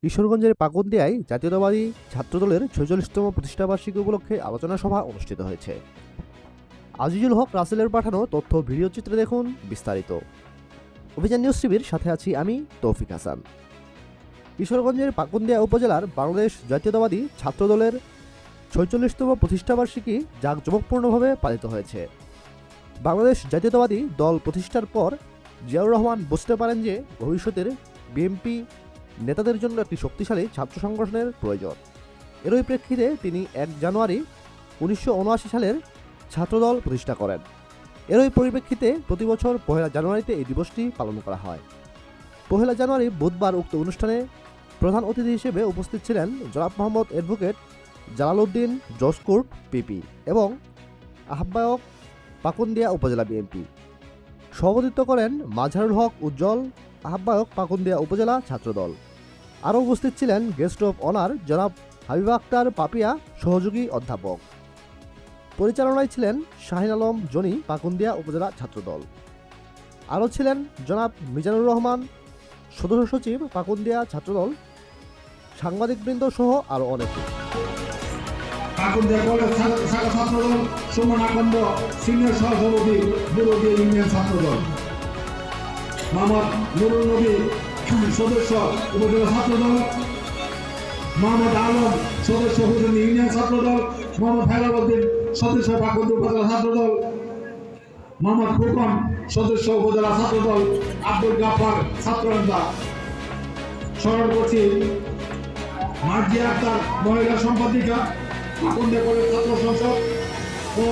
কিশোরগঞ্জের পাকুন্দিয়ায় জাতীয়তাবাদী ছাত্রদলের ৪৬তম প্রতিষ্ঠাবার্ষিকী উপলক্ষে আলোচনা সভা অনুষ্ঠিত হয়েছে। আজিজুল হক রাসেলের পাঠানো তথ্য ভিডিও চিত্রে দেখুন বিস্তারিত। অভিযান নিউজ টিভির সাথে আছি আমি তৌফিক হাসান। কিশোরগঞ্জের পাকুন্দিয়া উপজেলার বাংলাদেশ জাতীয়তাবাদী ছাত্রদলের ৪৬তম প্রতিষ্ঠাবার্ষিকী জাঁকজমকপূর্ণভাবে পালিত হয়েছে। বাংলাদেশ জাতীয়তাবাদী দল প্রতিষ্ঠার পর জিয়াউর রহমান বুঝতে পারেন যে ভবিষ্যতের বিএনপি নেতাদের জন্য একটি শক্তিশালী ছাত্র সংগঠনের প্রয়োজন। এরই প্রেক্ষিতে তিনি ১ জানুয়ারি ১৯৭৯ সালের ছাত্রদল প্রতিষ্ঠা করেন। এরই পরিপ্রেক্ষিতে প্রতিবছর ১ জানুয়ারিতে এই দিবসটি পালন করা হয়। ১ জানুয়ারি বুধবার উক্ত অনুষ্ঠানে প্রধান অতিথি হিসেবে উপস্থিত ছিলেন জনাব মোহাম্মদ অ্যাডভোকেট জালালউদ্দিন জসকোর্ট পিপি এবং আহ্বায়ক পাকুন্দিয়া উপজেলা বিএনপি। সভাপতিত্ব করেন মাজহারুল হক উজ্জ্বল, আহ্বায়ক পাকুন্দিয়া উপজেলা ছাত্রদল। আরও উপস্থিত ছিলেন গেস্ট অফ অনার জনাব হাবিবা আক্তার পাপিয়া, সহযোগী অধ্যাপক। পরিচালনায় ছিলেন শাহিন আলম জনি, পাকুন্দিয়া উপজেলা ছাত্রদল। আরও ছিলেন জনাব মিজানুর রহমান, সদস্য সচিব, পাকুন্দিয়া ছাত্রদল, সাংবাদিকবৃন্দ সহ আরও অনেকে। পাকুন্দিয়া কলেজ শাখা ছাত্রদল সুমন আকন্দ সিনিয়র সহসভাপতি বুরুদিয়া ইউনিয়ন ছাত্রদল, মোহাম্মদ নুরুল নবী সদস্য উপজেলা ছাত্রদল, মোহাম্মদ আলম সদস্য হুসেন ইউনিয়ন ছাত্রদল, মোহাম্মদ হেলালউদ্দিন সদস্য পাকুন্দিয়া উপজেলা ছাত্রদল, মোহাম্মদ ফুকন সদস্য উপজেলা ছাত্রদল, আব্দুল গাফফার ছাত্রনেতা। স্মরণ করছি মার্জিয়া আক্তার মহিলা সম্পাদিকা, পাকুন্দিয়া কলেজ ছাত্র সংসদ ও